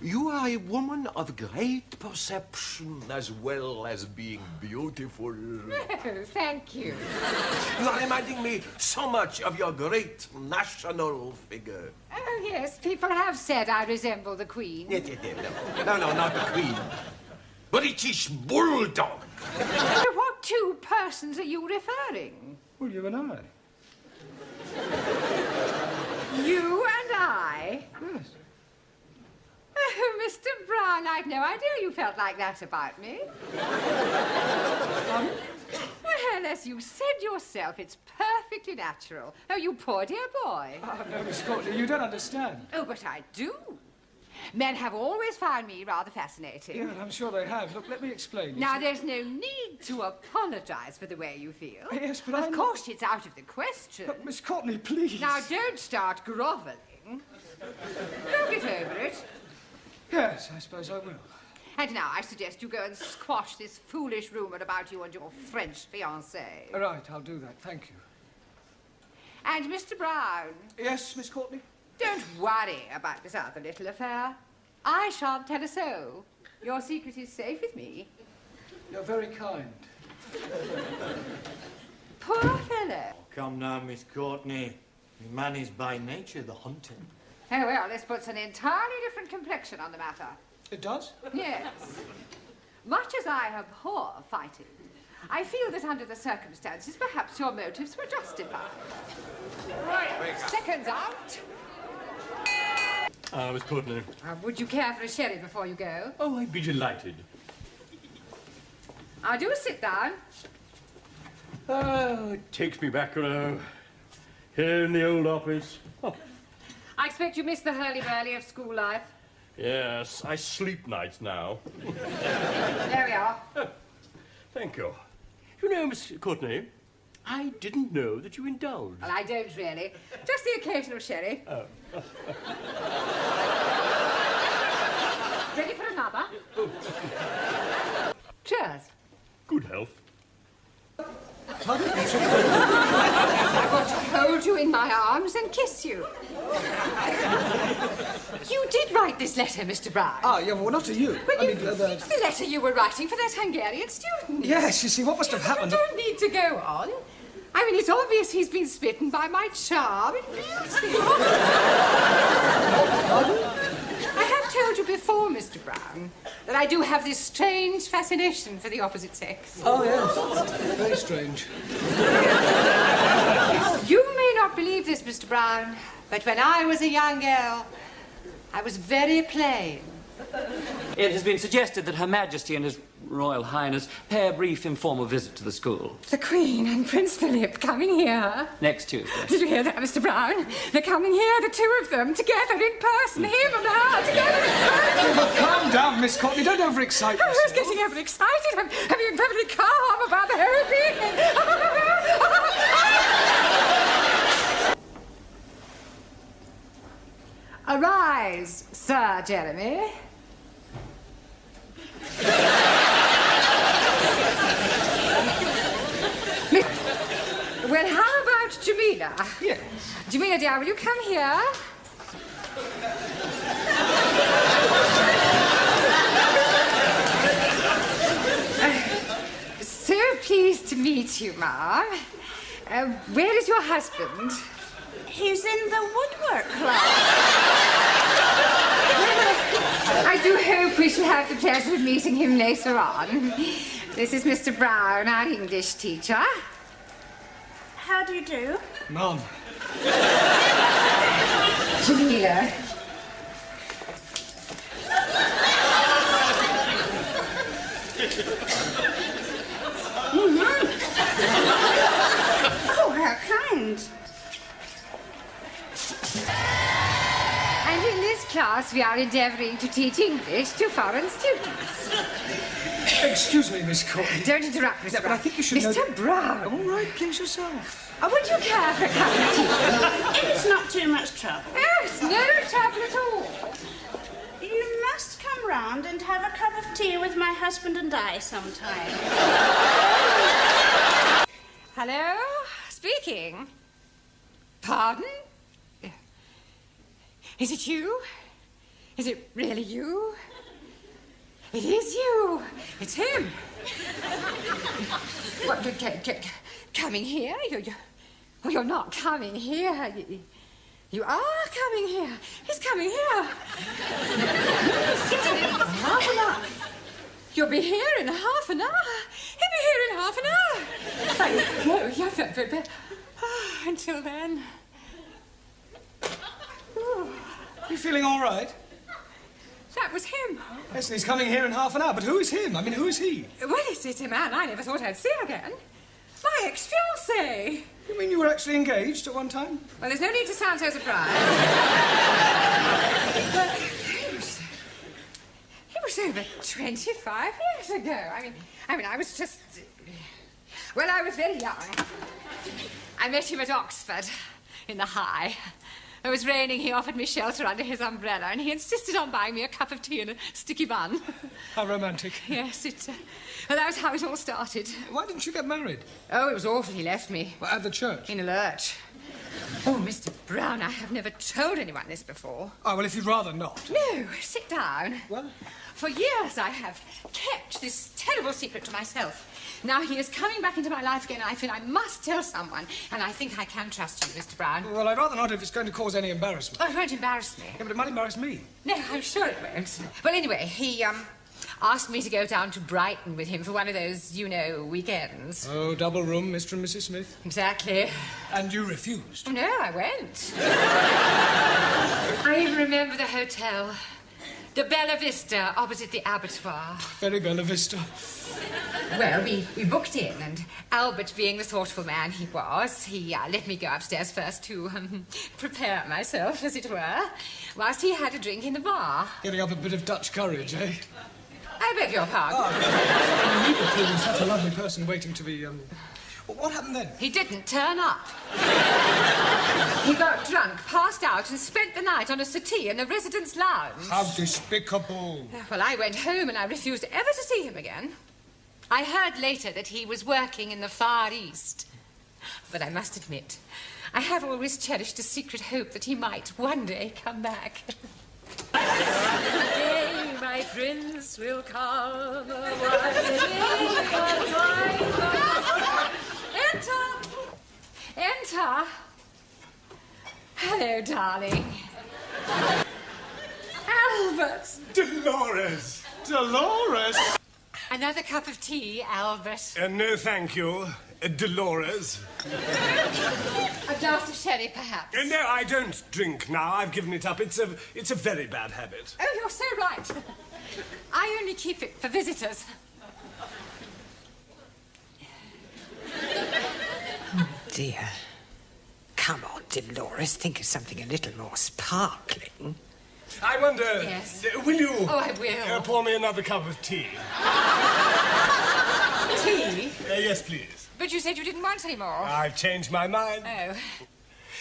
You are a woman of great perception as well as being beautiful. Oh, thank you. You are reminding me so much of your great national figure. Oh, yes, people have said I resemble the Queen. No, not the Queen. British Bulldog. To what two persons are you referring? Well, you and I. You and I? Yes. Oh, Mr. Brown, I'd no idea you felt like that about me. Well, as you said yourself, it's perfectly natural. Oh, you poor dear boy. Oh, no, Miss Courtney, you don't understand. Oh, but I do. Men have always found me rather fascinating. Yeah, I'm sure they have. Look, let me explain. Now, there's no need to apologize for the way you feel. Yes, but Of course, it's out of the question. Look, Miss Courtney, please. Now, don't start grovelling. Don't get over it. Yes, I suppose I will. And now I suggest you go and squash this foolish rumour about you and your French fiancée. All right, I'll do that. Thank you. And Mr. Brown. Yes, Miss Courtney? Don't worry about this other little affair. I shan't tell a soul. Your secret is safe with me. You're very kind. Poor fellow. Oh, come now, Miss Courtney. The man is by nature the hunter. Oh, well, this puts an entirely different complexion on the matter. It does? Yes. Much as I abhor fighting, I feel that under the circumstances, perhaps your motives were justified. Right, seconds out. Miss Courtney. Would you care for a sherry before you go? Oh, I'd be delighted. Do sit down. Oh, it takes me back, you know. Here in the old office. Oh. I expect you missed the hurly-burly of school life. Yes, I sleep nights now. There we are. Oh, thank you. You know, Miss Courtney, I didn't know that you indulged. Well, I don't really. Just the occasional sherry. Oh. Ready for another? Cheers. Good health. I want to hold you in my arms and kiss you. You did write this letter, Mr. Brown. Ah, yeah, well, not to you. Well, it's the letter you were writing for that Hungarian student. Yes, you see, what must have happened... You don't need to go on. I mean, it's obvious he's been smitten by my charm and beauty. I have told you before, Mr. Brown, that I do have this strange fascination for the opposite sex. Oh, yes. Very strange. You may not believe this, Mr. Brown, but when I was a young girl, I was very plain. It has been suggested that Her Majesty and His Royal Highness pay a brief informal visit to the school. The Queen and Prince Philip coming here. Next Tuesday. Did you hear that, Mr. Brown? They're coming here, the two of them, together in person, him and her, together in person. Well, calm down, Miss Courtney. Don't overexcite yourself. I was getting overexcited. I'm being perfectly calm about the whole thing. Arise, Sir Jeremy. Well, how about Jamila? Yes. Jamila, dear, will you come here? So pleased to meet you, ma'am. Where is your husband? He's in the woodwork club. I do hope we shall have the pleasure of meeting him later on. This is Mr. Brown, our English teacher. How do you do? Mum. Jamila. Oh, how kind. And in this class, we are endeavouring to teach English to foreign students. Excuse me, Miss Courtney. Don't interrupt, Mr. Yeah, but I think you should know... Mr. Brown. All right, please yourself. Would you care for a cup of tea? It's not too much trouble. Oh, it's no trouble at all. You must come round and have a cup of tea with my husband and I sometime. Hello? Speaking. Pardon? Is it you? Is it really you? It is you. It's him. What, coming here? You're not coming here. You are coming here. He's coming here. Half an hour. You'll be here in half an hour. He'll be here in half an hour. Until then. You feeling all right? That was him. Yes, and he's coming here in half an hour. But who is him? I mean, who is he? Well, it's a man I never thought I'd see again. My ex-fiancé. You mean you were actually engaged at one time? Well, there's no need to sound so surprised. But he was over 25 years ago. I mean, I was just... Well, I was very young. I met him at Oxford, in the High. It was raining, he offered me shelter under his umbrella, and he insisted on buying me a cup of tea and a sticky bun. How romantic. Yes, well, that was how it all started. Why didn't you get married? Oh, it was awful, he left me. Well, at the church? In a lurch. Oh, Mr. Brown, I have never told anyone this before. Oh, well, if you'd rather not. No, sit down. Well? For years I have kept this terrible secret to myself. Now he is coming back into my life again, and I feel I must tell someone. And I think I can trust you, Mr. Brown. Well, I'd rather not if it's going to cause any embarrassment. Oh, it won't embarrass me. Yeah, but it might embarrass me. No, I'm sure it won't. Well, anyway, he, asked me to go down to Brighton with him for one of those, you know, weekends. Oh, double room, Mr. and Mrs. Smith. Exactly. And you refused? Oh, no, I went. I even remember the hotel. The Bella Vista, opposite the abattoir. Very Bella Vista. Well, we booked in, and Albert, being the thoughtful man he was, he let me go upstairs first to prepare myself, as it were, whilst he had a drink in the bar. Getting up a bit of Dutch courage, eh? I beg your pardon. You were clearly such a lovely person waiting to be, Well, what happened then? He didn't turn up. He got drunk, passed out, and spent the night on a settee in the residence lounge. How despicable. Well, I went home and I refused ever to see him again. I heard later that he was working in the Far East. But I must admit, I have always cherished a secret hope that he might one day come back. The day my prince will come, Enter. Hello, darling. Albert. Dolores! Dolores! Another cup of tea, Albert. No, thank you, Dolores. A glass of sherry, perhaps? No, I don't drink now. I've given it up. It's a very bad habit. Oh, you're so right. I only keep it for visitors. Dear. Come on, Dolores, think of something a little more sparkling. I wonder... Yes. Will you... Oh, I will. Pour me another cup of tea? Tea? Yes, please. But you said you didn't want any more. I've changed my mind. Oh.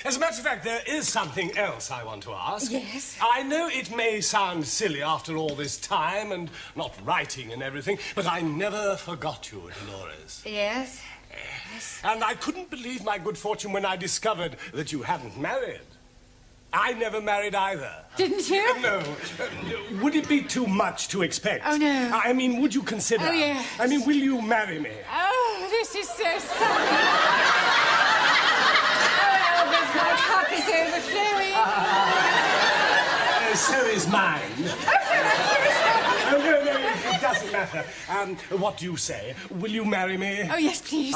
As a matter of fact, there is something else I want to ask. Yes? I know it may sound silly after all this time and not writing and everything, but I never forgot you, Dolores. Yes? And I couldn't believe my good fortune when I discovered that you hadn't married. I never married either. Didn't you? No. Would it be too much to expect? Oh, no. I mean, would you consider? Oh, yes. I mean, will you marry me? Oh, this is so sad. Oh, Albert, my cup is overflowing. So is mine. Oh, no, it doesn't matter. What do you say? Will you marry me? Oh, yes, please.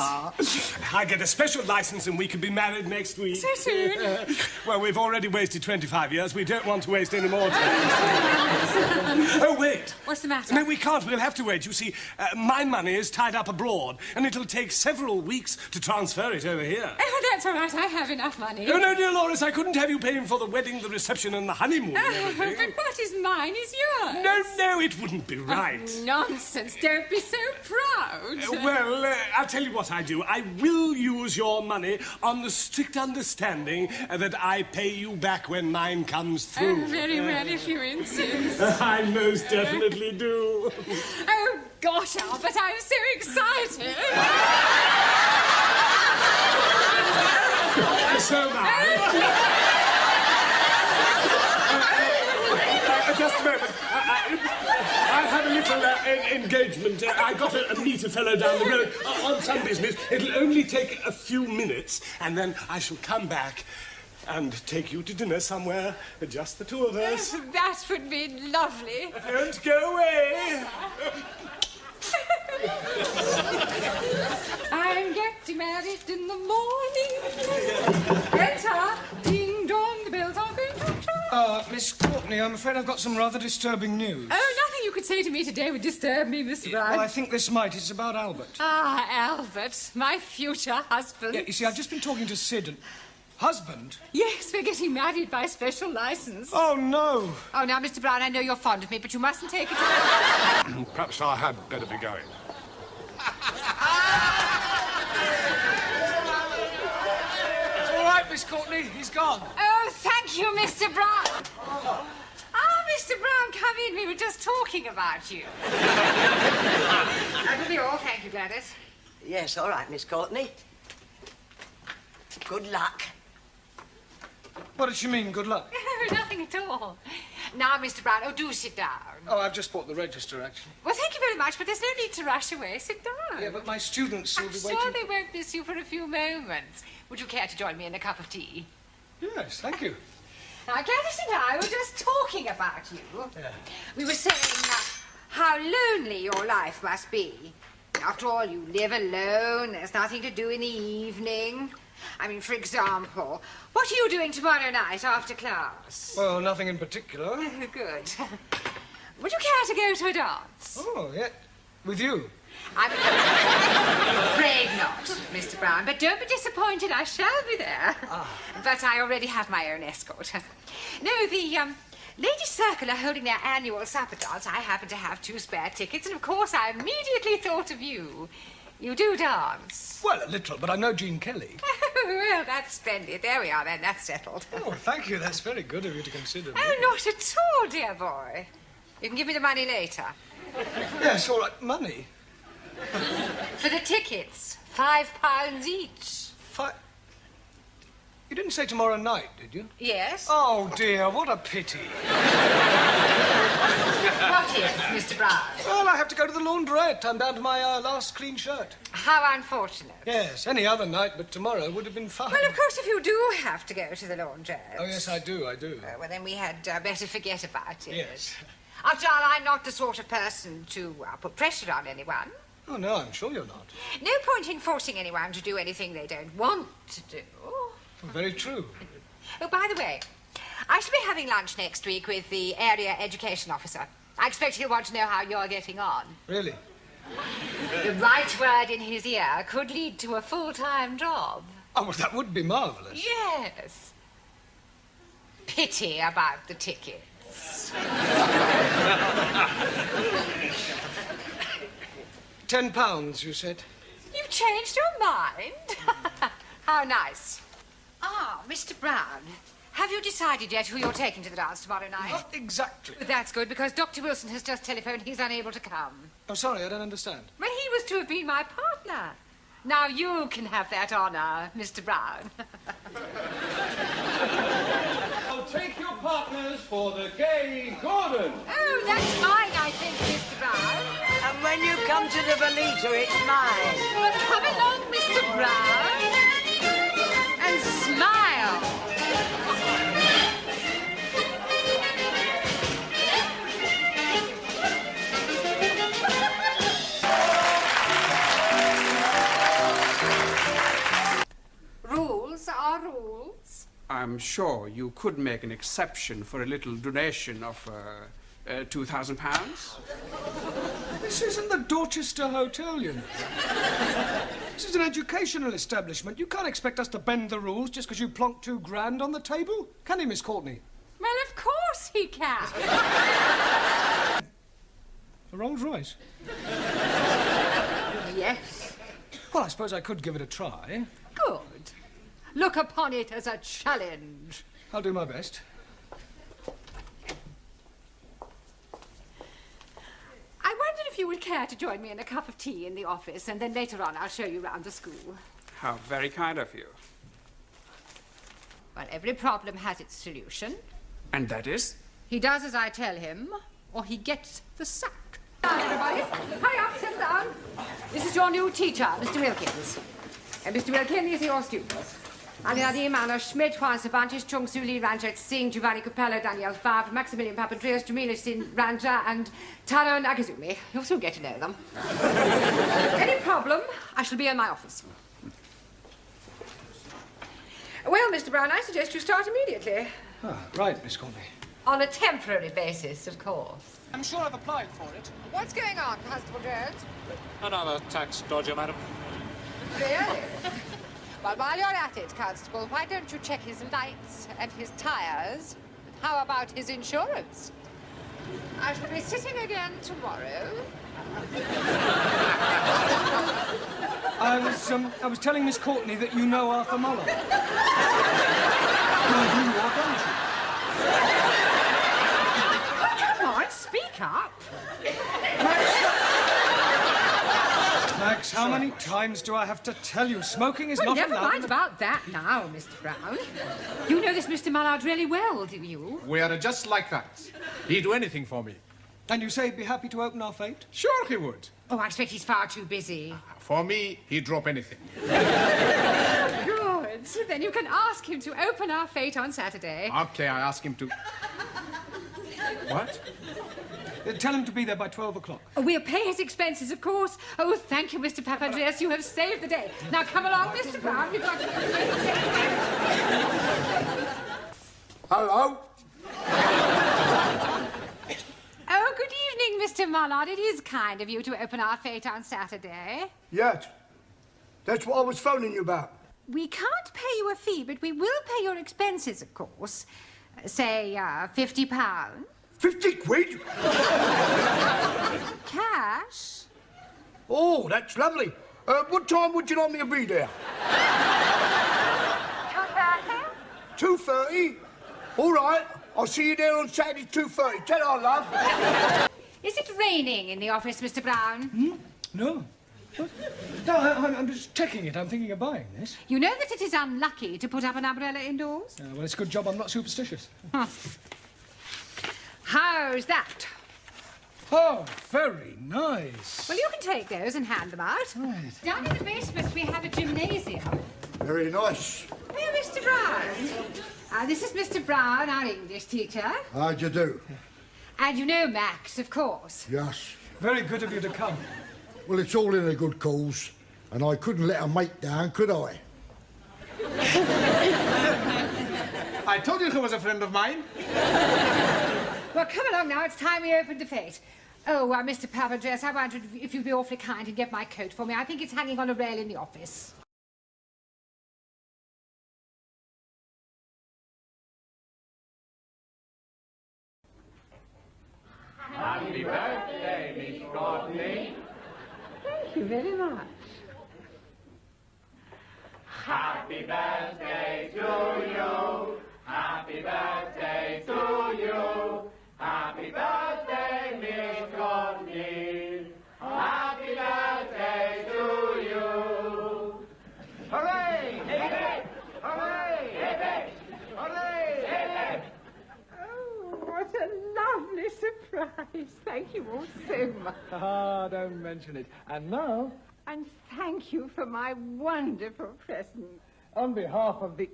I get a special license and we can be married next week. So soon? Well, we've already wasted 25 years. We don't want to waste any more time. Oh, wait. What's the matter? No, we can't. We'll have to wait. You see, my money is tied up abroad, and it'll take several weeks to transfer it over here. Oh, that's all right. I have enough money. Oh, no, dear Loris, I couldn't have you paying for the wedding, the reception, and the honeymoon and everything. But what is mine is yours. No, it wouldn't be right. Nonsense. Don't be so proud. Well, I'll tell you what I do. I will use your money on the strict understanding that I pay you back when mine comes through. Oh, very well, if you insist. I most definitely do. Oh, gosh, Albert, I'm so excited. So am I. Just little engagement. I got to meet a fellow down the road on some business. It'll only take a few minutes, and then I shall come back and take you to dinner somewhere, just the two of us. That would be lovely. Don't go away. I'm getting married in the morning. Enter. Ding dong, the bells are going to chime. Miss Courtney, I'm afraid I've got some rather disturbing news. Oh, nothing you could say to me today would disturb me, Mr. Brown. Well, I think this might. It's about Albert. Ah, Albert, my future husband. Yeah, you see, I've just been talking to Sid and... Husband? Yes, we're getting married by special license. Oh, no. Oh, now, Mr. Brown, I know you're fond of me, but you mustn't take it... Perhaps I had better be going. It's all right, Miss Courtney. He's gone. Oh, thank you, Mr. Brown. Ah, Mr. Brown, come in. We were just talking about you. That will be all. Thank you, Gladys. Yes, all right, Miss Courtney. Good luck. What did she mean, good luck? Oh, nothing at all. Now, Mr. Brown, do sit down. Oh, I've just bought the register, actually. Well, thank you very much, but there's no need to rush away. Sit down. Yeah, but my students will I'm be sure waiting... they won't miss you for a few moments. Would you care to join me in a cup of tea? Yes, thank you. Now, Gladys and I were just talking about you. Yeah. We were saying how lonely your life must be. After all, you live alone. There's nothing to do in the evening. I mean, for example, what are you doing tomorrow night after class? Well, nothing in particular. Good. Would you care to go to a dance? Oh, yeah. With you? I'm afraid not, Mr. Brown, but don't be disappointed. I shall be there. But I already have my own escort. No, the Ladies' Circle are holding their annual supper dance. I happen to have 2 spare tickets, and of course I immediately thought of you. You do dance? Well, a little, but I know Jean Kelly. Well, that's splendid. There we are, then. That's settled. Oh, thank you. That's very good of you to consider me. Oh, not at all, dear boy. You can give me the money later. Yes, all right. Money? For the tickets. £5 each. You didn't say tomorrow night, did you? Yes. Oh, dear, what a pity. What is, Mr. Brown? Well, I have to go to the laundrette. I'm down to my last clean shirt. How unfortunate. Yes, any other night, but tomorrow would have been fine. Well, of course, if you do have to go to the laundrette... Oh, yes, I do. well, then we had better forget about it. Yes. After all, I'm not the sort of person to put pressure on anyone. Oh, no, I'm sure you're not. No point in forcing anyone to do anything they don't want to do. Very true. Oh, by the way, I shall be having lunch next week with the area education officer. I expect he'll want to know how you're getting on. Really? The right word in his ear could lead to a full-time job. Oh, well, that would be marvellous. Yes. Pity about the tickets. £10, you said? You've changed your mind? How nice. Ah, Mr. Brown, have you decided yet who you're taking to the dance tomorrow night? Not exactly. That's good, because Dr. Wilson has just telephoned he's unable to come. I'm sorry, I don't understand. Well, he was to have been my partner. Now you can have that honour, Mr. Brown. I'll take your partners for the gay Gordon. Oh, that's mine, I think, Mr. Brown. And when you come to the Valita, it's mine. Well, come along, Mr. Brown. And smile. Rules are rules. I'm sure you could make an exception for a little donation of £2,000. This isn't the Dorchester Hotel, you know. This is an educational establishment. You can't expect us to bend the rules just because you plonked £2 on the table. Can he, Miss Courtney? Well, of course he can. A Rolls Royce? Yes. Well, I suppose I could give it a try. Good. Look upon it as a challenge. I'll do my best. I wondered if you would care to join me in a cup of tea in the office, and then later on I'll show you round the school. How very kind of you. Well, every problem has its solution. And that is? He does as I tell him, or he gets the sack. Everybody, hurry up, sit down. This is your new teacher, Mr. Wilkins. And Mr. Wilkins is your student. Andrea Manor, Schmidt, Juan Cervantes, Chung Su Lee, Ranjit Singh, Giovanni Capello, Daniel Favre, Maximilian Papandreou, Jamila Sin Ranja, and Taro Nagazumi. You'll soon get to know them. Any problem, I shall be in my office. Well, Mr. Brown, I suggest you start immediately. Ah, right, Miss Courtney. On a temporary basis, of course. I'm sure I've applied for it. What's going on, Constable Jones? Another tax dodger, madam. Really? Well, while you're at it, Constable, why don't you check his lights and his tires? How about his insurance? I shall be sitting again tomorrow. I was telling Miss Courtney that you know Arthur Muller. Well, you are, don't you? Oh, come on, speak up. Max, how many times do I have to tell you? Smoking is not allowed. Never mind about that now, Mr. Brown. You know this Mr. Mallard really well, do you? We are just like that. He'd do anything for me. And you say he'd be happy to open our fate? Sure he would. Oh, I expect he's far too busy. For me, he'd drop anything. Good. Then you can ask him to open our fate on Saturday. Okay, I ask him to... What? Tell him to be there by 12 o'clock. We'll pay his expenses, of course. Oh, thank you, Mr. Papandreou. You have saved the day. Now, come along, Mr. Brown. You've got to... Hello? Oh, good evening, Mr. Mallard. It is kind of you to open our fate on Saturday. Yes. That's what I was phoning you about. We can't pay you a fee, but we will pay your expenses, of course. Say, £50. 50 quid? Cash? Oh, that's lovely. What time would you like me to be there? 2:30? 2:30? All right. I'll see you there on Saturday, 2:30. Tell her, love. Is it raining in the office, Mr. Brown? No. What? No, I'm just checking it. I'm thinking of buying this. You know that it is unlucky to put up an umbrella indoors? Well, it's a good job I'm not superstitious. Huh. How's that? Oh, very nice. Well, you can take those and hand them out. Right. Down in the basement, we have a gymnasium. Very nice. Here, Mr. Brown. This is Mr. Brown, our English teacher. How'd you do? And you know Max, of course. Yes. Very good of you to come. Well, it's all in a good cause, and I couldn't let a mate down, could I? I told you he was a friend of mine. Well, come along now. It's time we opened the fate. Oh, Mr. Papandreou, I wondered if you'd be awfully kind and get my coat for me. I think it's hanging on a rail in the office. Happy birthday, Miss Courtney. Thank you very much. Happy birthday to you. Happy birthday to you. Happy birthday, Miss Courtney. Happy birthday to you. Hooray! Hooray! Hooray! Hooray! Oh, what a lovely surprise. Thank you all so much. Ah, don't mention it. And now, And thank you for my wonderful present. on behalf of the...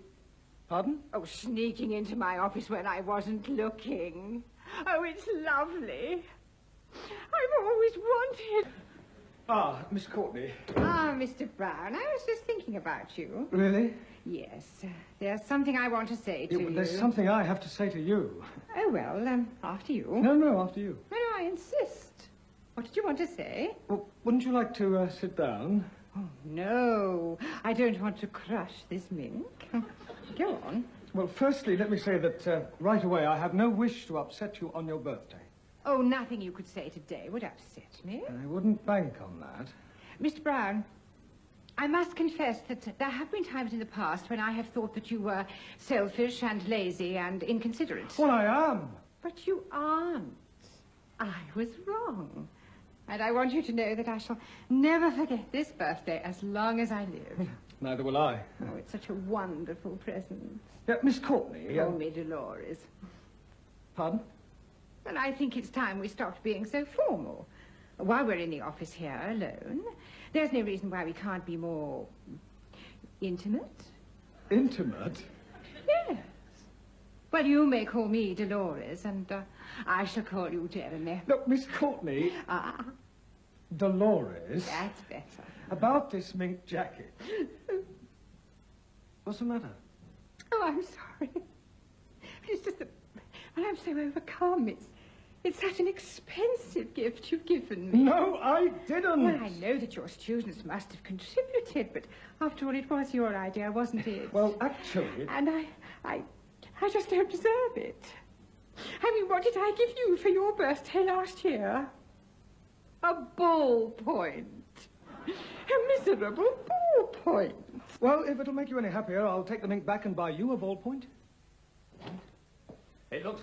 Pardon? Oh, sneaking into my office when I wasn't looking. Oh, it's lovely. I've always wanted... Ah, Miss Courtney. Ah, Mr. Brown, I was just thinking about you. Really? Yes, there's something I want to say to you. There's something I have to say to you. Oh, well, after you. No, after you. No, I insist. What did you want to say? Well, wouldn't you like to sit down? Oh, no, I don't want to crush this mink. Go on. Well, firstly, let me say that right away I have no wish to upset you on your birthday. Oh, nothing you could say today would upset me. I wouldn't bank on that. Mr. Brown, I must confess that there have been times in the past when I have thought that you were selfish and lazy and inconsiderate. Well, I am. But you aren't. I was wrong. And I want you to know that I shall never forget this birthday as long as I live. Neither will I. Oh, it's such a wonderful present. Miss Courtney... Call me Dolores. Pardon? And I think it's time we stopped being so formal. while we're in the office here alone, there's no reason why we can't be more intimate. Intimate? Yes. Well, you may call me Dolores, and I shall call you Jeremy. Look, Miss Courtney. Dolores. That's better. About this mink jacket. What's the matter? Oh, I'm sorry. It's just that, well, I'm so overcome. It's such an expensive gift you've given me. No, I didn't. Well, I know that your students must have contributed, but after all, it was your idea, wasn't it? Well, actually... And I just don't deserve it. I mean, what did I give you for your birthday last year? A ballpoint. A miserable ballpoint. Well, if it'll make you any happier, I'll take the mink back and buy you a ballpoint. It looks